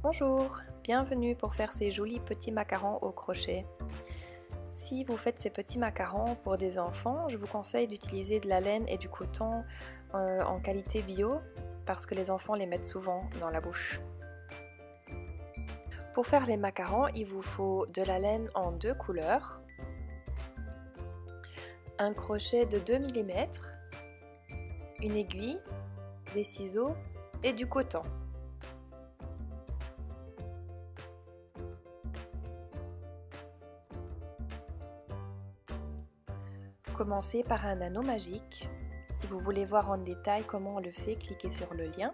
Bonjour, bienvenue pour faire ces jolis petits macarons au crochet. Si vous faites ces petits macarons pour des enfants, je vous conseille d'utiliser de la laine et du coton en qualité bio parce que les enfants les mettent souvent dans la bouche. Pour faire les macarons, il vous faut de la laine en 2 couleurs, un crochet de 2 mm, une aiguille, des ciseaux et du coton. Commencez par un anneau magique. Si vous voulez voir en détail comment on le fait, cliquez sur le lien.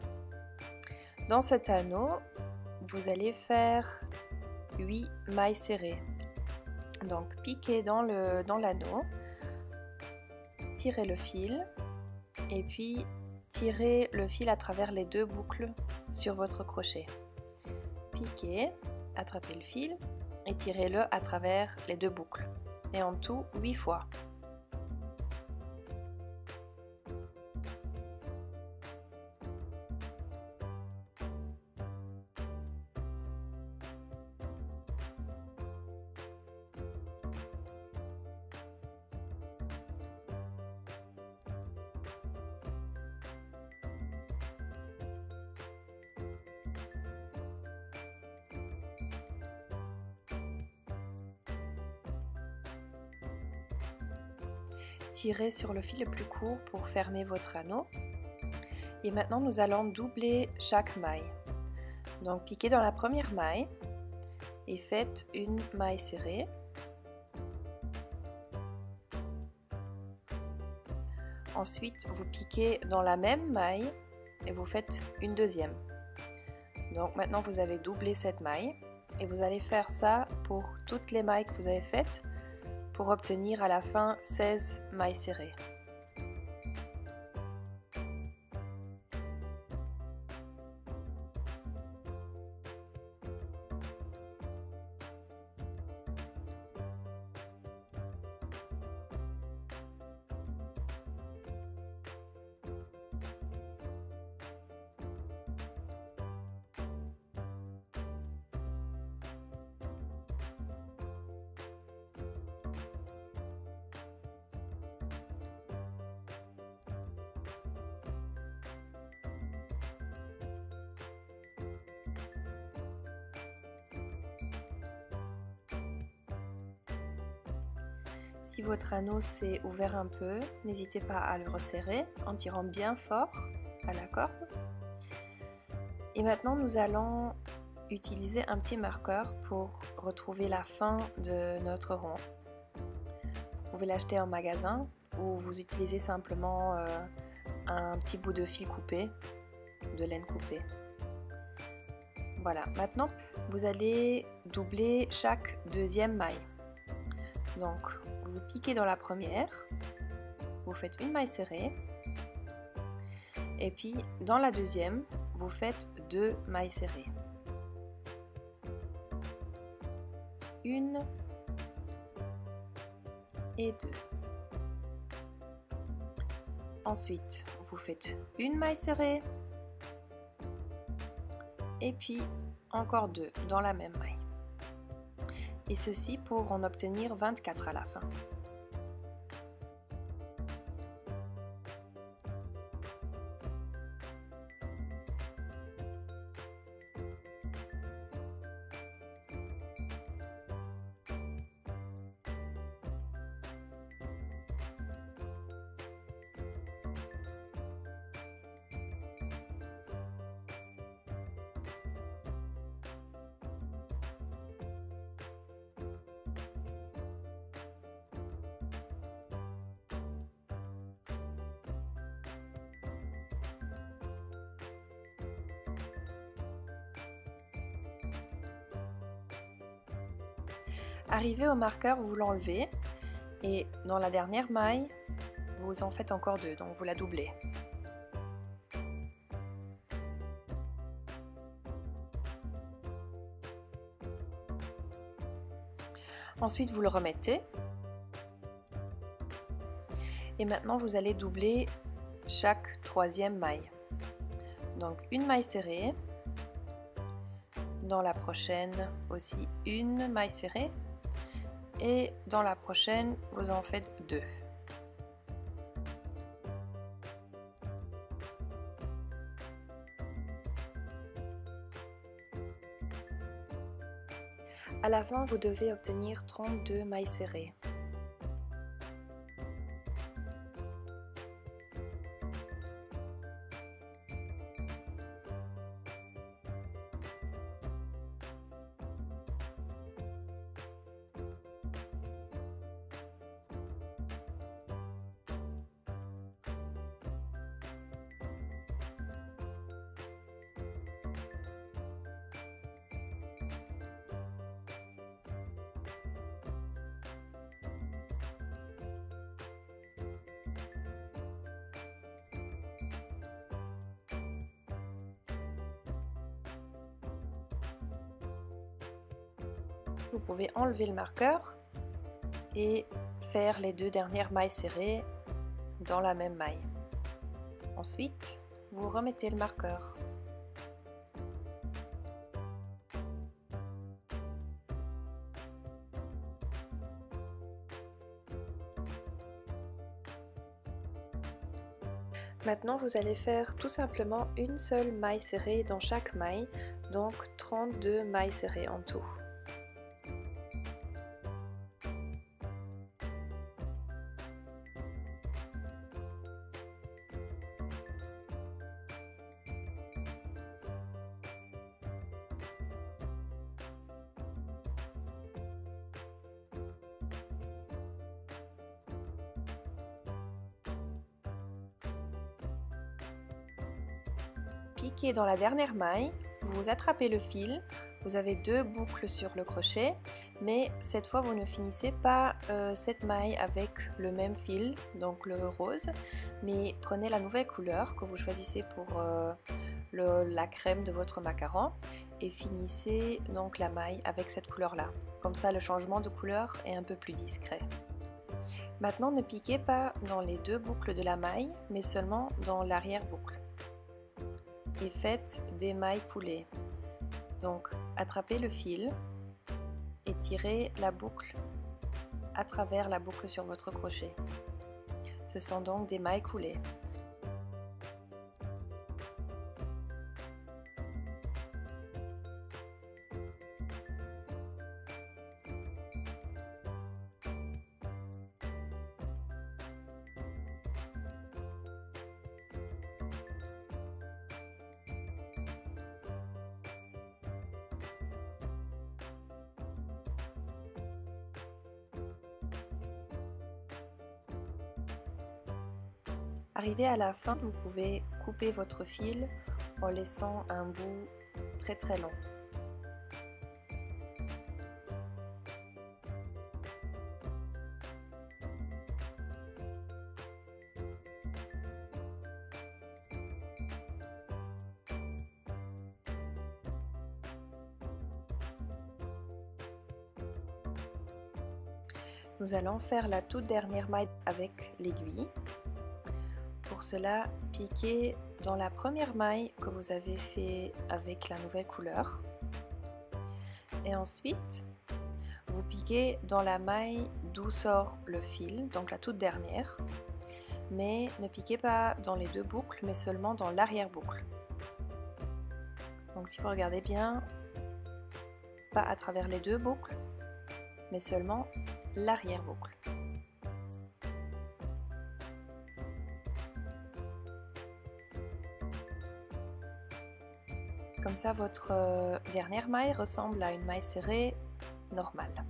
Dans cet anneau, vous allez faire 8 mailles serrées. Donc piquez dans l'anneau, tirez le fil et puis tirez le fil à travers les 2 boucles sur votre crochet. Piquez, attrapez le fil et tirez-le à travers les 2 boucles. Et en tout 8 fois. Tirez sur le fil le plus court pour fermer votre anneau. Et maintenant nous allons doubler chaque maille. Donc piquez dans la première maille et faites une maille serrée. Ensuite vous piquez dans la même maille et vous faites une deuxième. Donc maintenant vous avez doublé cette maille et vous allez faire ça pour toutes les mailles que vous avez faites pour obtenir à la fin 16 mailles serrées. Si votre anneau s'est ouvert un peu, n'hésitez pas à le resserrer en tirant bien fort à la corde. Et maintenant nous allons utiliser un petit marqueur pour retrouver la fin de notre rond. Vous pouvez l'acheter en magasin ou vous utilisez simplement un petit bout de fil coupé, de laine coupée. Voilà, maintenant vous allez doubler chaque deuxième maille. Donc vous piquez dans la première, vous faites une maille serrée et puis dans la deuxième vous faites 2 mailles serrées. Une et 2. Ensuite vous faites une maille serrée et puis encore 2 dans la même maille. Et ceci pour en obtenir 24 à la fin. Arrivé au marqueur, vous l'enlevez et dans la dernière maille, vous en faites encore 2, donc vous la doublez. Ensuite, vous le remettez. Et maintenant, vous allez doubler chaque troisième maille. Donc, une maille serrée, dans la prochaine aussi une maille serrée et dans la prochaine vous en faites 2. À la fin, vous devez obtenir 32 mailles serrées. Vous pouvez enlever le marqueur et faire les 2 dernières mailles serrées dans la même maille. Ensuite, vous remettez le marqueur. Maintenant, vous allez faire tout simplement une seule maille serrée dans chaque maille, donc 32 mailles serrées en tout. Piquez dans la dernière maille, vous attrapez le fil, vous avez 2 boucles sur le crochet, mais cette fois vous ne finissez pas cette maille avec le même fil, donc le rose, mais prenez la nouvelle couleur que vous choisissez pour la crème de votre macaron et finissez donc la maille avec cette couleur là. Comme ça le changement de couleur est un peu plus discret. Maintenant ne piquez pas dans les 2 boucles de la maille, mais seulement dans l'arrière-boucle. Et faites des mailles coulées. Donc attrapez le fil et tirez la boucle à travers la boucle sur votre crochet. Ce sont donc des mailles coulées. Arrivé à la fin, vous pouvez couper votre fil en laissant un bout très très long. Nous allons faire la toute dernière maille avec l'aiguille. Pour cela, piquez dans la première maille que vous avez fait avec la nouvelle couleur. Et ensuite, vous piquez dans la maille d'où sort le fil, donc la toute dernière. Mais ne piquez pas dans les 2 boucles, mais seulement dans l'arrière-boucle. Donc si vous regardez bien, pas à travers les 2 boucles, mais seulement l'arrière-boucle. Comme ça, votre dernière maille ressemble à une maille serrée normale.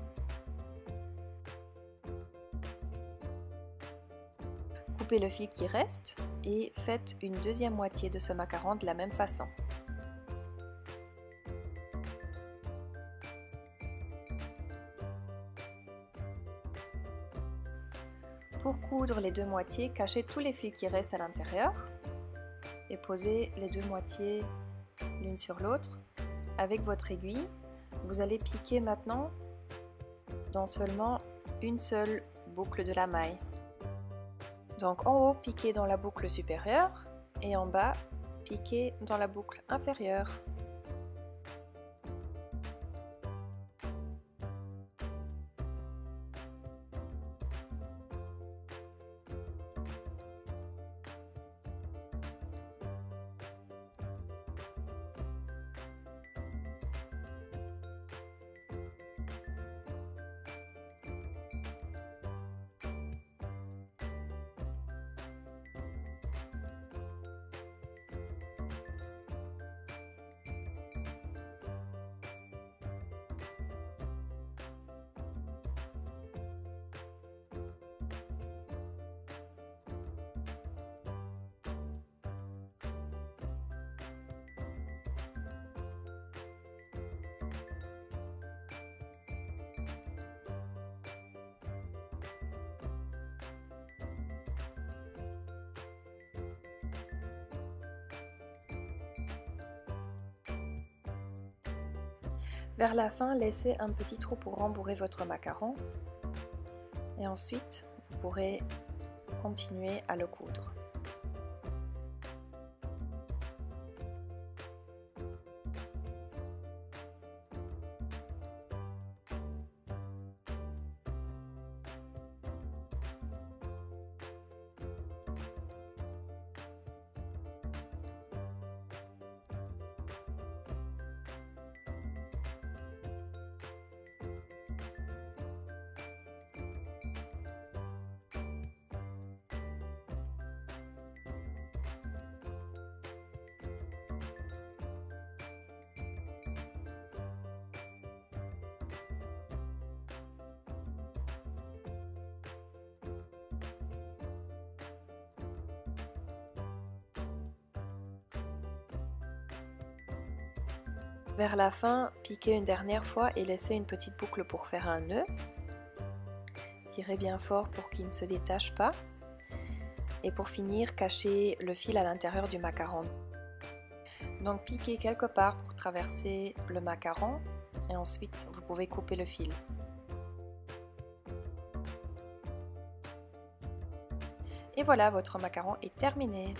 Coupez le fil qui reste et faites une deuxième moitié de ce macaron de la même façon. Pour coudre les 2 moitiés, cachez tous les fils qui restent à l'intérieur et posez les 2 moitiés l'une sur l'autre. Avec votre aiguille, vous allez piquer maintenant dans seulement une seule boucle de la maille. Donc en haut, piquez dans la boucle supérieure et en bas, piquez dans la boucle inférieure. Vers la fin, laissez un petit trou pour rembourrer votre macaron et ensuite vous pourrez continuer à le coudre. Vers la fin, piquez une dernière fois et laissez une petite boucle pour faire un nœud. Tirez bien fort pour qu'il ne se détache pas. Et pour finir, cachez le fil à l'intérieur du macaron. Donc piquez quelque part pour traverser le macaron et ensuite vous pouvez couper le fil. Et voilà, votre macaron est terminé.